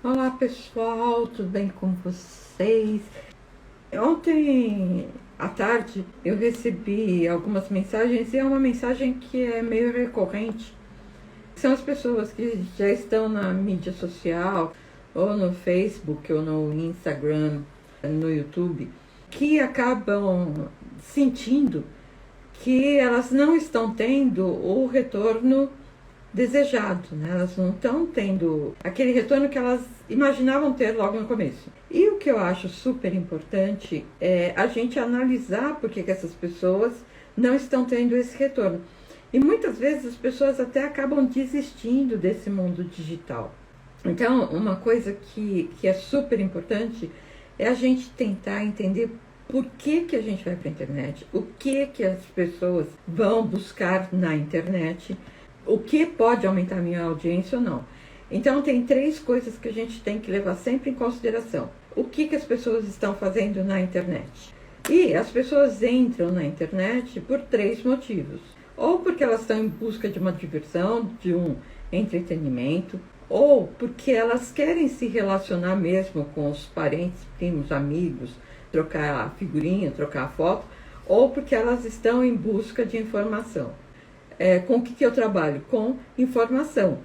Olá pessoal, tudo bem com vocês? Ontem à tarde eu recebi algumas mensagens e é uma mensagem que é meio recorrente. São as pessoas que já estão na mídia social, ou no Facebook, ou no Instagram, no YouTube, que acabam sentindo que elas não estão tendo o retorno desejado, né? Elas não estão tendo aquele retorno que elas imaginavam ter logo no começo. E o que eu acho super importante é a gente analisar por que essas pessoas não estão tendo esse retorno. E muitas vezes as pessoas até acabam desistindo desse mundo digital. Então, uma coisa que é super importante é a gente tentar entender por que a gente vai para a internet, o que as pessoas vão buscar na internet, o que pode aumentar a minha audiência ou não. Então, tem 3 coisas que a gente tem que levar sempre em consideração. O que as pessoas estão fazendo na internet? E as pessoas entram na internet por 3 motivos. Ou porque elas estão em busca de uma diversão, de um entretenimento, ou porque elas querem se relacionar mesmo com os parentes, primos, amigos, trocar figurinha, trocar foto, ou porque elas estão em busca de informação. Com o que eu trabalho? Com informação.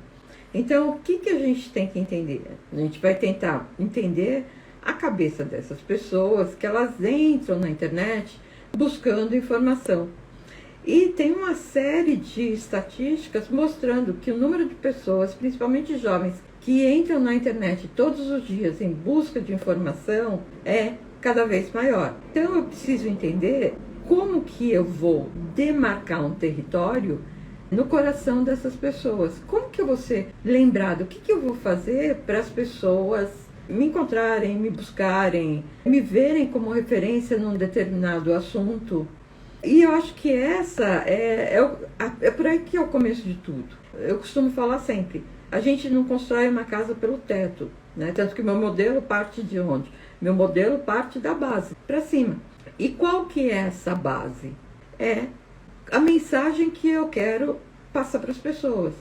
Então, o que a gente tem que entender? A gente vai tentar entender a cabeça dessas pessoas, que elas entram na internet buscando informação. E tem uma série de estatísticas mostrando que o número de pessoas, principalmente jovens, que entram na internet todos os dias em busca de informação é cada vez maior. Então, eu preciso entender como que eu vou demarcar um território no coração dessas pessoas. Como que eu vou ser lembrado? O que eu vou fazer para as pessoas me encontrarem, me buscarem, me verem como referência num determinado assunto? E eu acho que essa é por aí que é o começo de tudo. Eu costumo falar sempre, a gente não constrói uma casa pelo teto, né? Tanto que meu modelo parte de onde? Meu modelo parte da base, para cima. E qual que é essa base? É a mensagem que eu quero passar para as pessoas.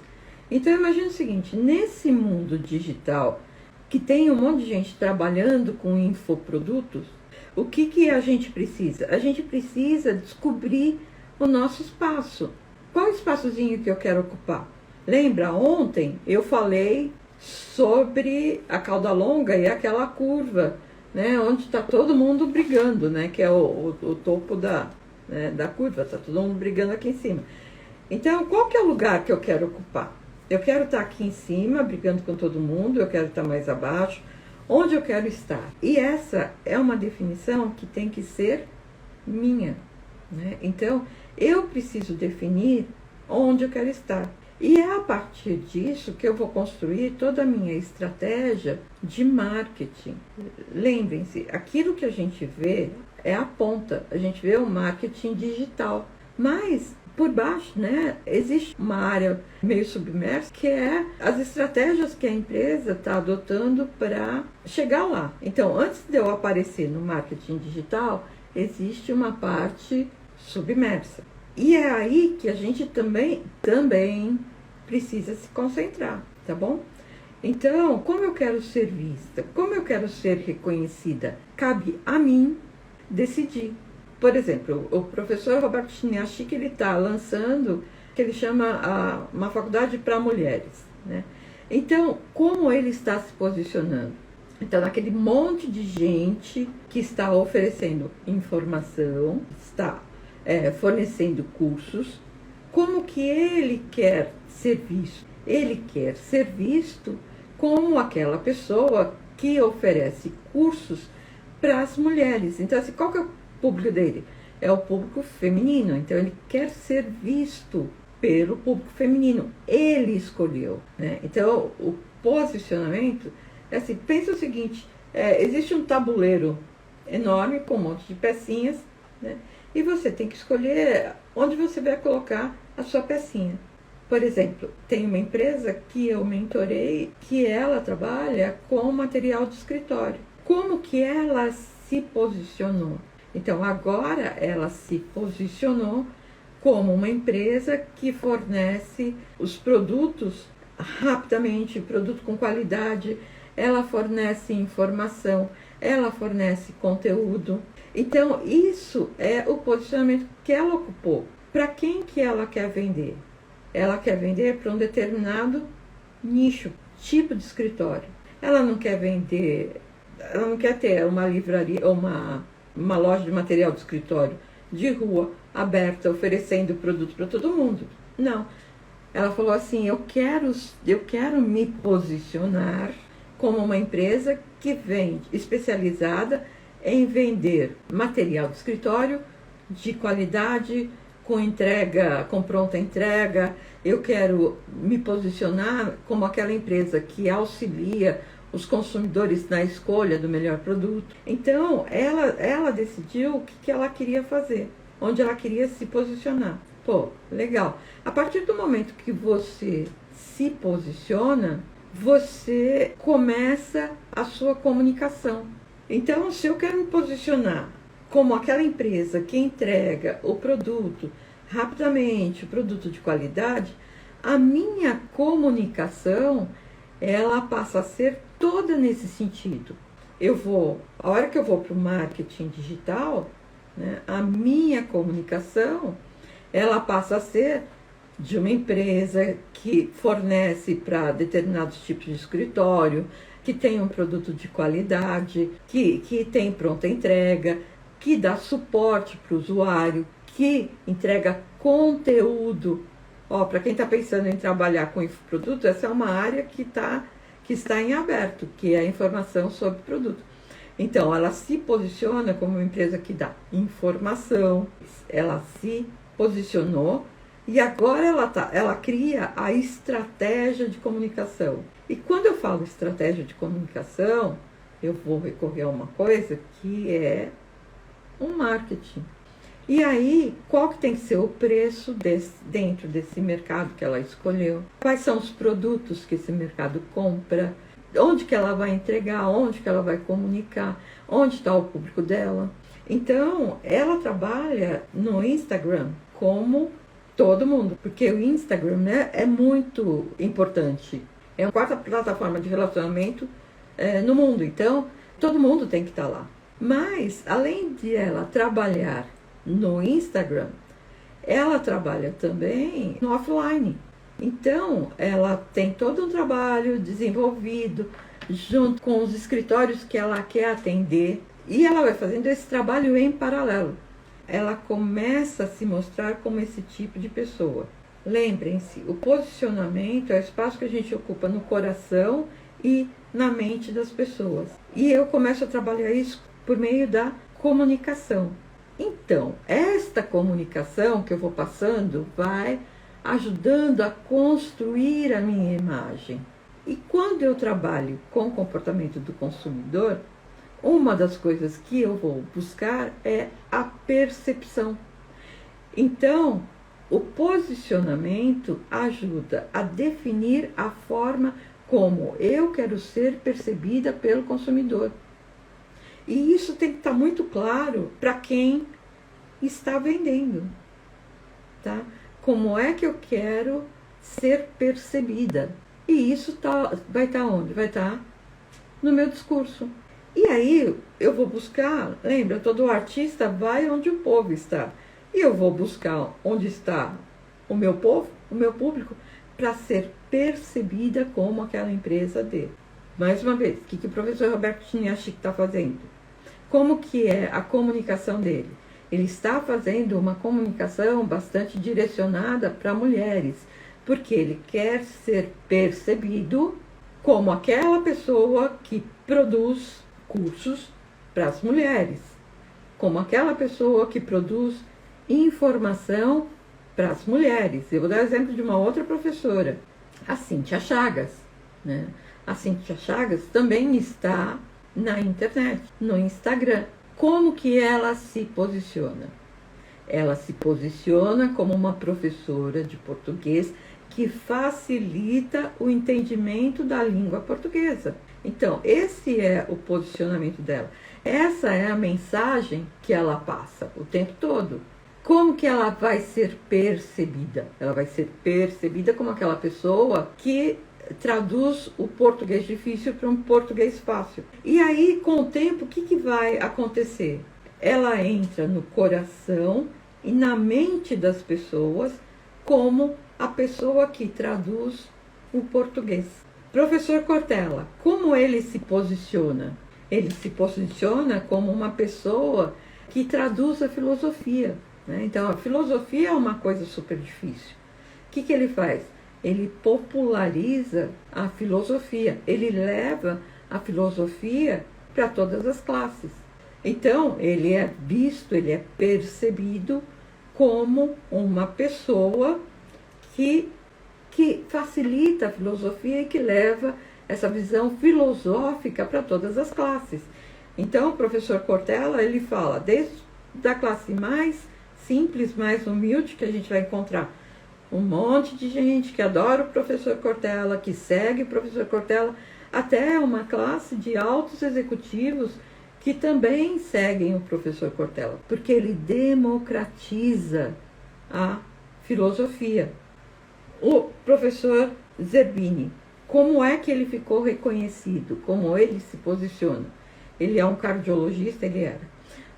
Então, imagine o seguinte, nesse mundo digital, que tem um monte de gente trabalhando com infoprodutos, o que a gente precisa? A gente precisa descobrir o nosso espaço. Qual espaçozinho que eu quero ocupar? Lembra, ontem eu falei sobre a cauda longa e aquela curva, né, onde está todo mundo brigando, né, que é o topo da curva, está todo mundo brigando aqui em cima. Então, qual que é o lugar que eu quero ocupar? Eu quero estar aqui em cima, brigando com todo mundo, eu quero estar mais abaixo, onde eu quero estar? E essa é uma definição que tem que ser minha, né? Então, eu preciso definir onde eu quero estar. E é a partir disso que eu vou construir toda a minha estratégia de marketing. Lembrem-se, aquilo que a gente vê é a ponta, a gente vê o marketing digital, mas por baixo, né, existe uma área meio submersa que é as estratégias que a empresa está adotando para chegar lá. Então, antes de eu aparecer no marketing digital, existe uma parte submersa. E é aí que a gente também precisa se concentrar, tá bom? Então, como eu quero ser vista, como eu quero ser reconhecida, cabe a mim decidir. Por exemplo, o professor Roberto Chiniachik, ele está lançando, que ele chama uma faculdade para mulheres, né? Então, como ele está se posicionando? Então, aquele monte de gente que está oferecendo informação, está fornecendo cursos, como que ele quer ser visto? Ele quer ser visto como aquela pessoa que oferece cursos para as mulheres. Então, assim, qual que é o público dele? É o público feminino. Então, ele quer ser visto pelo público feminino. Ele escolheu, né? Então, o posicionamento é assim, pensa o seguinte, existe um tabuleiro enorme com um monte de pecinhas, né? E você tem que escolher onde você vai colocar a sua pecinha. Por exemplo, tem uma empresa que eu mentorei, que ela trabalha com material de escritório. Como que ela se posicionou? Então, agora ela se posicionou como uma empresa que fornece os produtos rapidamente, produto com qualidade, ela fornece informação, ela fornece conteúdo. Então, isso é o posicionamento que ela ocupou. Para quem que ela quer vender? Ela quer vender para um determinado nicho, tipo de escritório. Ela não quer vender, ela não quer ter uma livraria ou uma loja de material de escritório de rua aberta, oferecendo produto para todo mundo. Não. Ela falou assim, eu quero me posicionar como uma empresa que vende, especializada em vender material de escritório de qualidade, com entrega, com pronta entrega. Eu quero me posicionar como aquela empresa que auxilia os consumidores na escolha do melhor produto. Então, ela decidiu o que ela queria fazer, onde ela queria se posicionar. Pô, legal. A partir do momento que você se posiciona, você começa a sua comunicação. Então, se eu quero me posicionar como aquela empresa que entrega o produto rapidamente, o produto de qualidade, a minha comunicação, ela passa a ser toda nesse sentido. A hora que eu vou para o marketing digital, né, a minha comunicação, ela passa a ser de uma empresa que fornece para determinados tipos de escritório, que tem um produto de qualidade, que tem pronta entrega, que dá suporte para o usuário, que entrega conteúdo. Para quem está pensando em trabalhar com infoproduto, essa é uma área que está em aberto, que é a informação sobre o produto. Então, ela se posiciona como uma empresa que dá informação, ela se posicionou e agora ela cria a estratégia de comunicação. E quando eu falo estratégia de comunicação, eu vou recorrer a uma coisa que é um marketing. E aí, qual que tem que ser o preço dentro desse mercado que ela escolheu? Quais são os produtos que esse mercado compra? Onde que ela vai entregar? Onde que ela vai comunicar? Onde está o público dela? Então, ela trabalha no Instagram como todo mundo, porque o Instagram, né, é muito importante. É a quarta plataforma de relacionamento no mundo. Então, todo mundo tem que estar lá. Mas, além de ela trabalhar no Instagram, ela trabalha também no offline. Então, ela tem todo um trabalho desenvolvido junto com os escritórios que ela quer atender e ela vai fazendo esse trabalho em paralelo. Ela começa a se mostrar como esse tipo de pessoa. Lembrem-se, o posicionamento é o espaço que a gente ocupa no coração e na mente das pessoas. E eu começo a trabalhar isso por meio da comunicação. Então, esta comunicação que eu vou passando vai ajudando a construir a minha imagem. E quando eu trabalho com o comportamento do consumidor, uma das coisas que eu vou buscar é a percepção. Então, o posicionamento ajuda a definir a forma como eu quero ser percebida pelo consumidor. E isso tem que estar muito claro para quem está vendendo, tá? Como é que eu quero ser percebida? E isso vai estar onde? Vai estar no meu discurso. E aí eu vou buscar, lembra, todo artista vai onde o povo está. E eu vou buscar onde está o meu povo, o meu público, para ser percebida como aquela empresa dele. Mais uma vez, o que o professor Roberto Chiniachi está fazendo? Como que é a comunicação dele? Ele está fazendo uma comunicação bastante direcionada para mulheres, porque ele quer ser percebido como aquela pessoa que produz cursos para as mulheres, como aquela pessoa que produz informação para as mulheres. Eu vou dar o exemplo de uma outra professora, a Cíntia Chagas, né? A Cíntia Chagas também está na internet, no Instagram. Como que ela se posiciona? Ela se posiciona como uma professora de português que facilita o entendimento da língua portuguesa. Então, esse é o posicionamento dela. Essa é a mensagem que ela passa o tempo todo. Como que ela vai ser percebida? Ela vai ser percebida como aquela pessoa que traduz o português difícil para um português fácil. E aí, com o tempo, o que vai acontecer? Ela entra no coração e na mente das pessoas como a pessoa que traduz o português. Professor Cortella, como ele se posiciona? Ele se posiciona como uma pessoa que traduz a filosofia, né? Então, a filosofia é uma coisa super difícil. O que ele faz? Ele populariza a filosofia, ele leva a filosofia para todas as classes. Então, ele é visto, ele é percebido como uma pessoa que facilita a filosofia e que leva essa visão filosófica para todas as classes. Então, o professor Cortella, ele fala desde a classe mais simples, mais humilde, que a gente vai encontrar um monte de gente que adora o professor Cortella, que segue o professor Cortella, até uma classe de altos executivos que também seguem o professor Cortella, porque ele democratiza a filosofia. O professor Zerbini, como é que ele ficou reconhecido? Como ele se posiciona? Ele é um cardiologista, ele era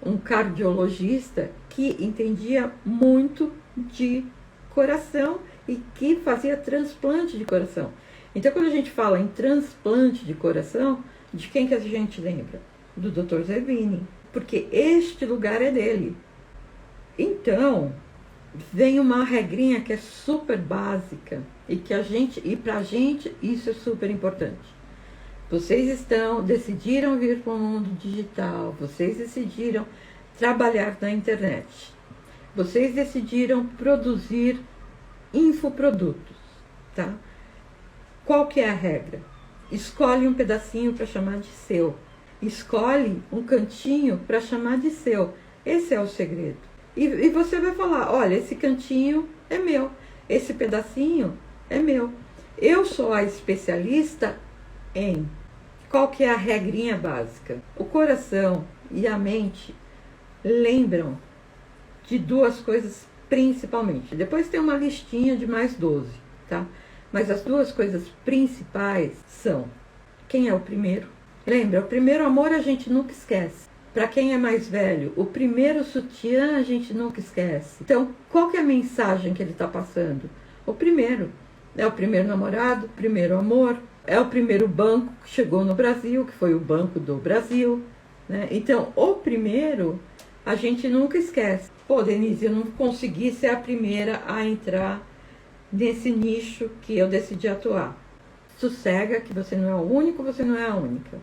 um cardiologista que entendia muito de coração e que fazia transplante de coração. Então, quando a gente fala em transplante de coração, de quem que a gente lembra? Do Dr. Zerbini, porque este lugar é dele. Então, vem uma regrinha que é super básica e pra gente isso é super importante. Vocês decidiram vir para o mundo digital, vocês decidiram trabalhar na internet, vocês decidiram produzir infoprodutos, tá? Qual que é a regra? Escolhe um pedacinho para chamar de seu. Escolhe um cantinho para chamar de seu. Esse é o segredo. E você vai falar, olha, esse cantinho é meu, esse pedacinho é meu. Eu sou a especialista em... Qual que é a regrinha básica? O coração e a mente lembram de duas coisas principalmente. Depois tem uma listinha de mais 12, tá? Mas as duas coisas principais são: quem é o primeiro? Lembra, o primeiro amor a gente nunca esquece. Para quem é mais velho, o primeiro sutiã a gente nunca esquece. Então, qual que é a mensagem que ele está passando? O primeiro. É o primeiro namorado, o primeiro amor, é o primeiro banco que chegou no Brasil, que foi o Banco do Brasil, né? Então, o primeiro a gente nunca esquece. Pô, Denise, eu não consegui ser a primeira a entrar nesse nicho que eu decidi atuar. Sossega que você não é o único, você não é a única.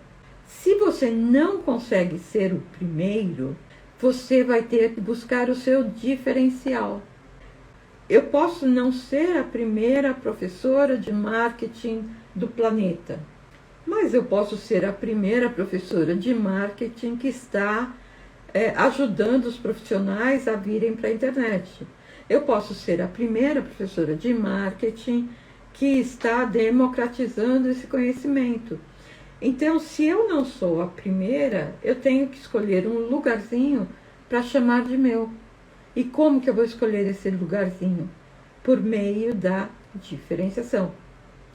Se você não consegue ser o primeiro, você vai ter que buscar o seu diferencial. Eu posso não ser a primeira professora de marketing do planeta, mas eu posso ser a primeira professora de marketing que está ajudando os profissionais a virem para a internet. Eu posso ser a primeira professora de marketing que está democratizando esse conhecimento. Então, se eu não sou a primeira, eu tenho que escolher um lugarzinho para chamar de meu. E como que eu vou escolher esse lugarzinho? Por meio da diferenciação.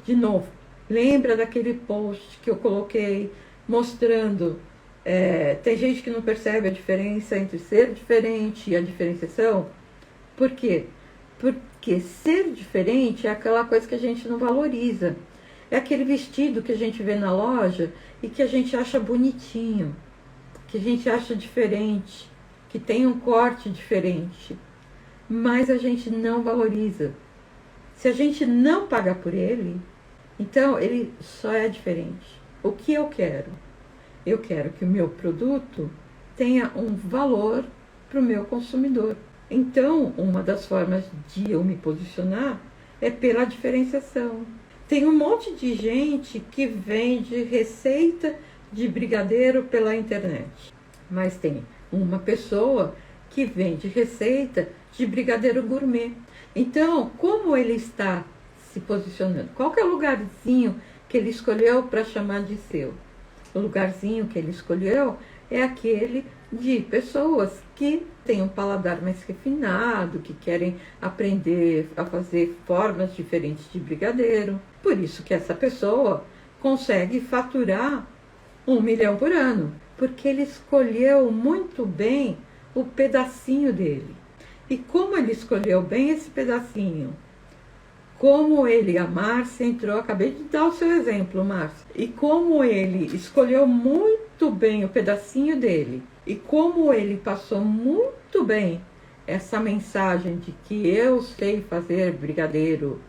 De novo, lembra daquele post que eu coloquei mostrando, tem gente que não percebe a diferença entre ser diferente e a diferenciação? Por quê? Porque ser diferente é aquela coisa que a gente não valoriza. É aquele vestido que a gente vê na loja e que a gente acha bonitinho, que a gente acha diferente, que tem um corte diferente, mas a gente não valoriza. Se a gente não paga por ele, então ele só é diferente. O que eu quero? Eu quero que o meu produto tenha um valor para o meu consumidor. Então, uma das formas de eu me posicionar é pela diferenciação. Tem um monte de gente que vende receita de brigadeiro pela internet, mas tem uma pessoa que vende receita de brigadeiro gourmet. Então, como ele está se posicionando? Qual que é o lugarzinho que ele escolheu para chamar de seu? O lugarzinho que ele escolheu é aquele de pessoas que têm um paladar mais refinado, que querem aprender a fazer formas diferentes de brigadeiro. Por isso que essa pessoa consegue faturar 1 milhão por ano, porque ele escolheu muito bem o pedacinho dele. E como ele escolheu bem esse pedacinho, como ele, a Márcia entrou, acabei de dar o seu exemplo, Márcia, e como ele escolheu muito bem o pedacinho dele, e como ele passou muito bem essa mensagem de que eu sei fazer brigadeiro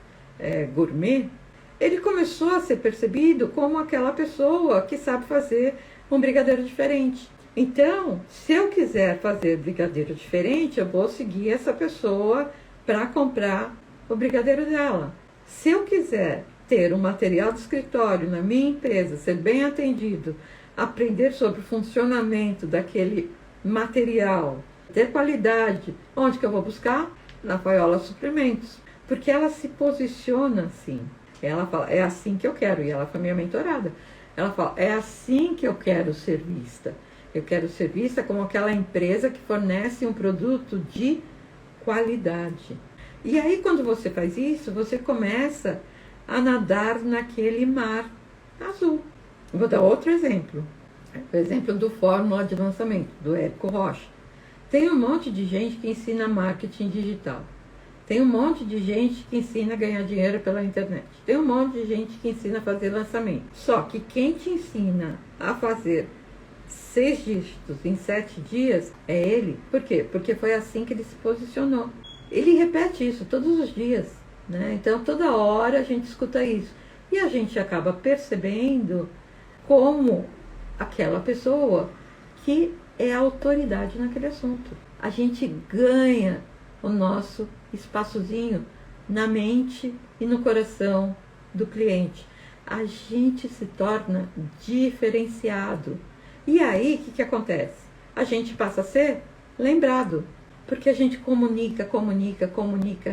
gourmet, ele começou a ser percebido como aquela pessoa que sabe fazer um brigadeiro diferente. Então, se eu quiser fazer brigadeiro diferente, eu vou seguir essa pessoa para comprar o brigadeiro dela. Se eu quiser ter um material de escritório na minha empresa, ser bem atendido, aprender sobre o funcionamento daquele material, ter qualidade, onde que eu vou buscar? Na Faiola Suprimentos. Porque ela se posiciona assim. Ela fala, é assim que eu quero. E ela foi minha mentorada. Ela fala, é assim que eu quero ser vista. Eu quero ser vista como aquela empresa que fornece um produto de qualidade. E aí, quando você faz isso, você começa a nadar naquele mar azul. Vou dar outro exemplo. O exemplo do Fórmula de Lançamento, do Érico Rocha. Tem um monte de gente que ensina marketing digital. Tem um monte de gente que ensina a ganhar dinheiro pela internet. Tem um monte de gente que ensina a fazer lançamento. Só que quem te ensina a fazer 6 dígitos em 7 dias é ele. Por quê? Porque foi assim que ele se posicionou. Ele repete isso todos os dias, né? Então, toda hora a gente escuta isso. E a gente acaba percebendo como aquela pessoa que é a autoridade naquele assunto. A gente ganha o nosso espaçozinho na mente e no coração do cliente. A gente se torna diferenciado. E aí, o que acontece? A gente passa a ser lembrado. Porque a gente comunica,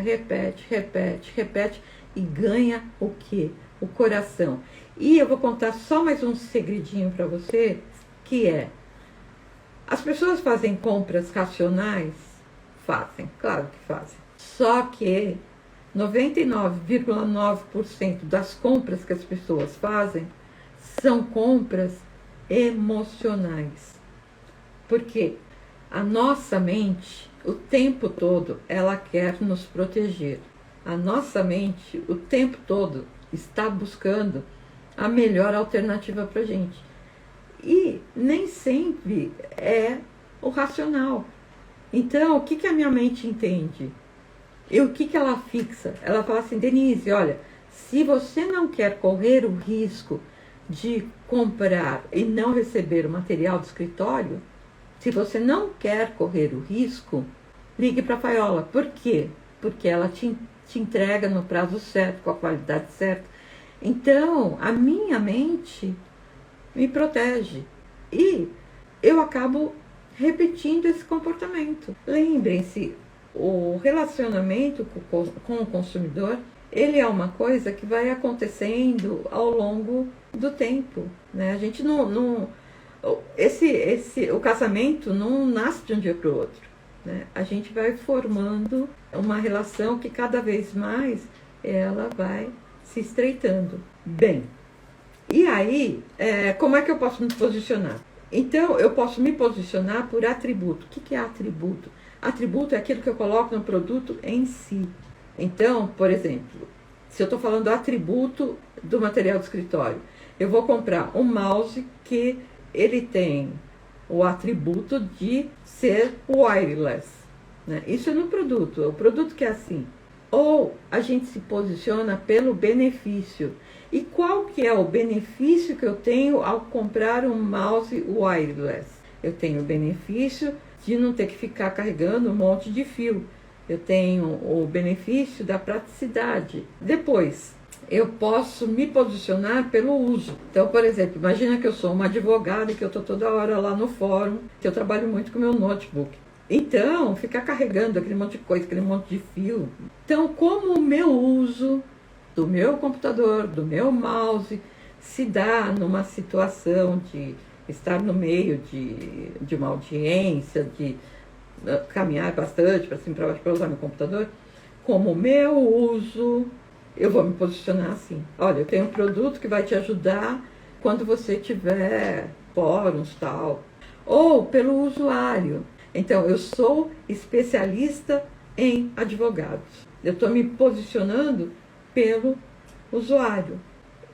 repete e ganha o quê? O coração. E eu vou contar só mais um segredinho para você, que é, as pessoas fazem compras racionais? Fazem, claro que fazem. Só que 99,9% das compras que as pessoas fazem são compras emocionais. Por quê? A nossa mente, o tempo todo, ela quer nos proteger. A nossa mente, o tempo todo, está buscando a melhor alternativa para a gente. E nem sempre é o racional. Então, o que a minha mente entende? E o que ela fixa? Ela fala assim, Denise, olha, se você não quer correr o risco de comprar e não receber o material do escritório, se você não quer correr o risco, ligue para a Faiola. Por quê? Porque ela te entrega no prazo certo, com a qualidade certa. Então, a minha mente me protege. E eu acabo repetindo esse comportamento. Lembrem-se, o relacionamento com o consumidor, ele é uma coisa que vai acontecendo ao longo do tempo, né? A gente o casamento não nasce de um dia para o outro, né? A gente vai formando uma relação que cada vez mais ela vai se estreitando. Bem, e aí, como é que eu posso me posicionar? Então, eu posso me posicionar por atributo. O que é atributo? Atributo é aquilo que eu coloco no produto em si. Então, por exemplo, se eu estou falando do atributo do material de escritório, eu vou comprar um mouse que ele tem o atributo de ser wireless, né? Isso é no produto, o produto que é assim. Ou a gente se posiciona pelo benefício. E qual que é o benefício que eu tenho ao comprar um mouse wireless? Eu tenho o benefício de não ter que ficar carregando um monte de fio. Eu tenho o benefício da praticidade. Depois, eu posso me posicionar pelo uso. Então, por exemplo, imagina que eu sou uma advogada e que eu estou toda hora lá no fórum, que eu trabalho muito com o meu notebook. Então, ficar carregando aquele monte de coisa, aquele monte de fio. Então, como o meu uso do meu computador, do meu mouse, se dá numa situação de estar no meio de uma audiência, de caminhar bastante para cima e para baixo para usar meu computador, como meu uso, eu vou me posicionar assim. Olha, eu tenho um produto que vai te ajudar quando você tiver fóruns, tal. Ou pelo usuário. Então, eu sou especialista em advogados. Eu estou me posicionando pelo usuário.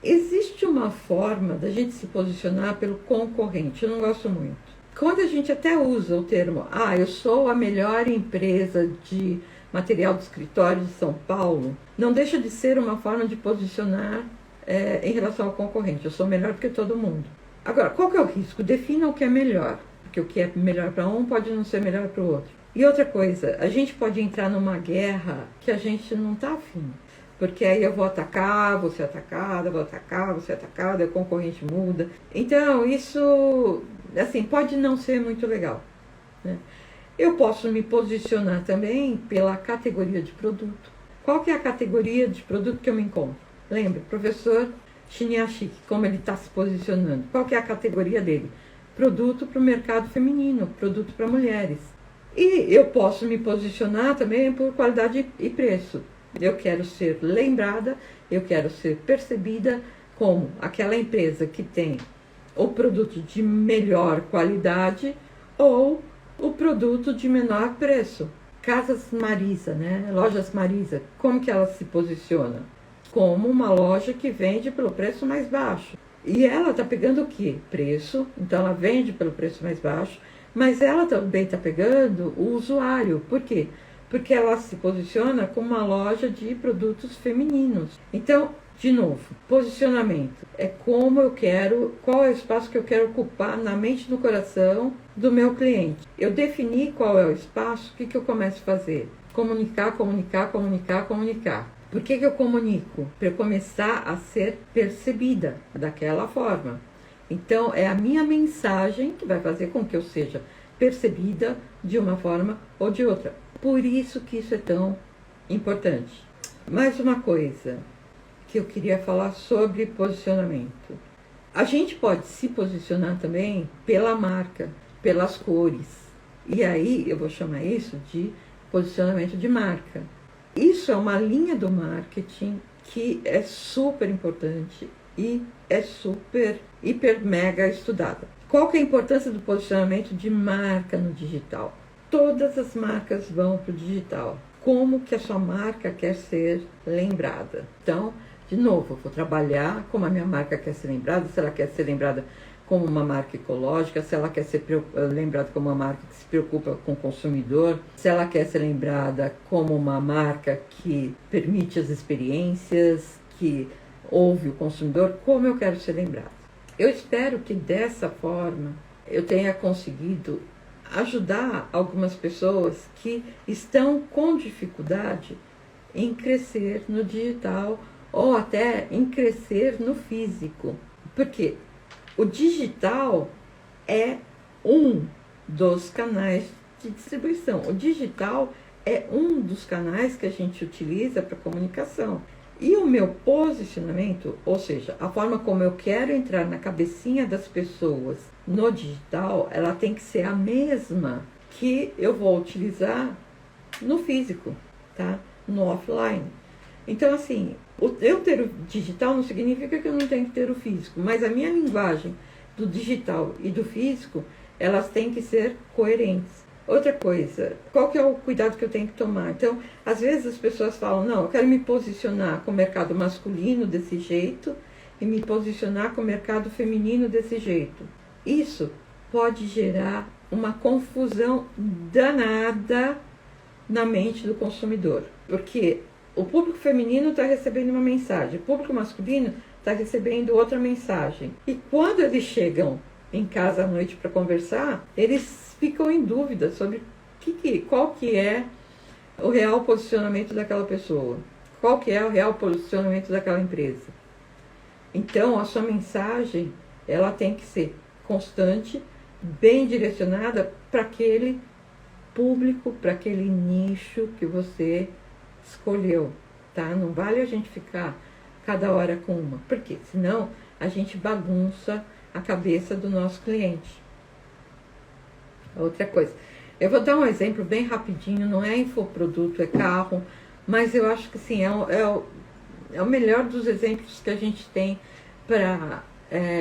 Existe uma forma da gente se posicionar pelo concorrente, eu não gosto muito. Quando a gente até usa o termo, eu sou a melhor empresa de material de escritório de São Paulo, não deixa de ser uma forma de posicionar em relação ao concorrente. Eu sou melhor do que todo mundo. Agora, qual que é o risco? Defina o que é melhor, porque o que é melhor para um pode não ser melhor para o outro. E outra coisa, a gente pode entrar numa guerra que a gente não está afim. Porque aí eu vou atacar, vou ser atacada, vou atacar, vou ser atacada, o concorrente muda. Então, isso, assim, pode não ser muito legal, né? Eu posso me posicionar também pela categoria de produto. Qual que é a categoria de produto que eu me encontro? Lembra, professor Chiniachik, como ele está se posicionando. Qual que é a categoria dele? Produto para o mercado feminino, produto para mulheres. E eu posso me posicionar também por qualidade e preço. Eu quero ser lembrada, eu quero ser percebida como aquela empresa que tem o produto de melhor qualidade ou o produto de menor preço. Casas Marisa, né? Lojas Marisa, como que ela se posiciona? Como uma loja que vende pelo preço mais baixo. E ela está pegando o quê? Preço, então ela vende pelo preço mais baixo, mas ela também está pegando o usuário. Por quê? Porque ela se posiciona como uma loja de produtos femininos. Então, de novo, posicionamento é como eu quero, qual é o espaço que eu quero ocupar na mente e no coração do meu cliente. Eu defini qual é o espaço, o que eu começo a fazer? Comunicar, comunicar, comunicar, comunicar. Por que eu comunico? Para eu começar a ser percebida daquela forma. Então, é a minha mensagem que vai fazer com que eu seja percebida de uma forma ou de outra. Por isso que isso é tão importante. Mais uma coisa que eu queria falar sobre posicionamento. A gente pode se posicionar também pela marca, pelas cores. E aí eu vou chamar isso de posicionamento de marca. Isso é uma linha do marketing que é super importante e é super, hiper, mega estudada. Qual que é a importância do posicionamento de marca no digital? Todas as marcas vão para o digital. Como que a sua marca quer ser lembrada? Então, de novo, eu vou trabalhar como a minha marca quer ser lembrada, se ela quer ser lembrada como uma marca ecológica, se ela quer ser lembrada como uma marca que se preocupa com o consumidor, se ela quer ser lembrada como uma marca que permite as experiências, que ouve o consumidor, como eu quero ser lembrada. Eu espero que dessa forma eu tenha conseguido ajudar algumas pessoas que estão com dificuldade em crescer no digital ou até em crescer no físico. Porque o digital é um dos canais de distribuição. O digital é um dos canais que a gente utiliza para comunicação. E o meu posicionamento, ou seja, a forma como eu quero entrar na cabecinha das pessoas no digital, ela tem que ser a mesma que eu vou utilizar no físico, tá? No offline. Então, assim, eu ter o digital não significa que eu não tenho que ter o físico, mas a minha linguagem do digital e do físico, elas têm que ser coerentes. Outra coisa, qual que é o cuidado que eu tenho que tomar? Então, às vezes as pessoas falam, não, eu quero me posicionar com o mercado masculino desse jeito e me posicionar com o mercado feminino desse jeito. Isso pode gerar uma confusão danada na mente do consumidor, porque o público feminino está recebendo uma mensagem, o público masculino está recebendo outra mensagem. E quando eles chegam em casa à noite para conversar, eles ficam em dúvida sobre qual que é o real posicionamento daquela pessoa, qual que é o real posicionamento daquela empresa. Então, a sua mensagem, ela tem que ser constante, bem direcionada para aquele público, para aquele nicho que você escolheu, tá? Não vale a gente ficar cada hora com uma, porque senão a gente bagunça a cabeça do nosso cliente. Outra coisa, eu vou dar um exemplo bem rapidinho, não é infoproduto, é carro, mas eu acho que sim, é o melhor dos exemplos que a gente tem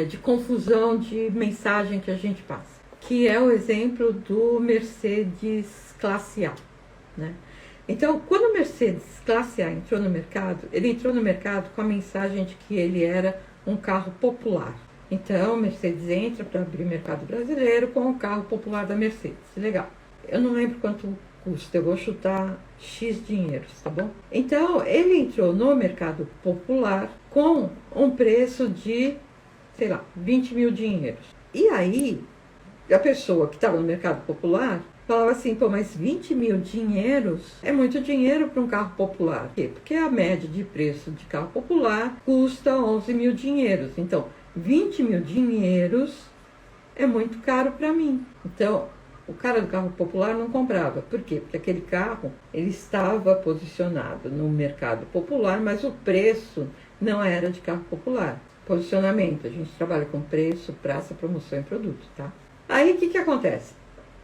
de confusão de mensagem que a gente passa, que é o exemplo do Mercedes Classe A, né? Então, quando o Mercedes Classe A entrou no mercado, ele entrou no mercado com a mensagem de que ele era um carro popular. Então, o Mercedes entra para abrir o mercado brasileiro com o carro popular da Mercedes. Legal. Eu não lembro quanto custa, eu vou chutar X dinheiros, tá bom? Então, ele entrou no mercado popular com um preço de, sei lá, 20 mil dinheiros. E aí, a pessoa que estava no mercado popular falava assim, pô, mas 20 mil dinheiros é muito dinheiro para um carro popular. Por quê? Porque a média de preço de carro popular custa 11 mil dinheiros. Então, 20 mil dinheiros é muito caro para mim. Então, o cara do carro popular não comprava. Por quê? Porque aquele carro, ele estava posicionado no mercado popular, mas o preço não era de carro popular. Posicionamento, a gente trabalha com preço, praça, promoção e produto, tá? Aí, o que acontece?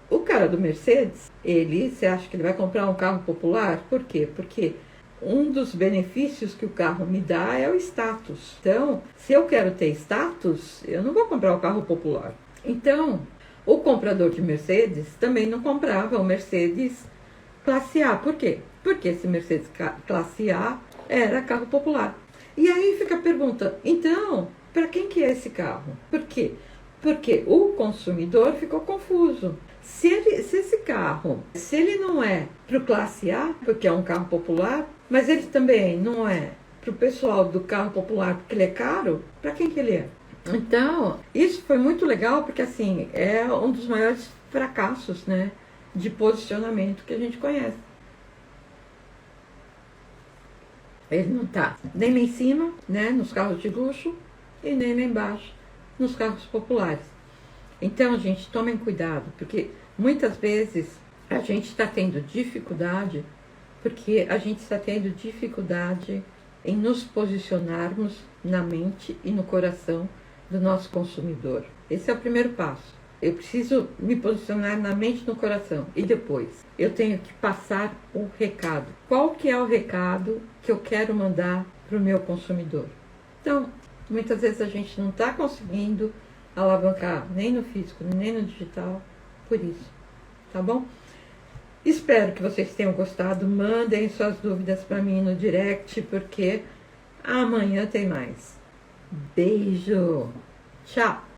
O cara do Mercedes, você acha que ele vai comprar um carro popular? Por quê? Porque um dos benefícios que o carro me dá é o status. Então, se eu quero ter status, eu não vou comprar o carro popular. Então, o comprador de Mercedes também não comprava o Mercedes Classe A. Por quê? Porque esse Mercedes Classe A era carro popular. E aí fica a pergunta, então, para quem que é esse carro? Por quê? Porque o consumidor ficou confuso. Se esse carro, se ele não é para o Classe A, porque é um carro popular, mas ele também não é para o pessoal do carro popular porque ele é caro, para quem que ele é? Então, isso foi muito legal porque assim, é um dos maiores fracassos, né, de posicionamento que a gente conhece. Ele não está nem lá em cima, né, nos carros de luxo, e nem lá embaixo, nos carros populares. Então, gente, tomem cuidado, porque muitas vezes a gente está tendo dificuldade, porque a gente está tendo dificuldade em nos posicionarmos na mente e no coração do nosso consumidor. Esse é o primeiro passo. Eu preciso me posicionar na mente e no coração. E depois, eu tenho que passar o recado. Qual que é o recado que eu quero mandar para o meu consumidor? Então, muitas vezes a gente não está conseguindo alavancar nem no físico, nem no digital, por isso, tá bom? Espero que vocês tenham gostado, mandem suas dúvidas para mim no direct, porque amanhã tem mais. Beijo, tchau!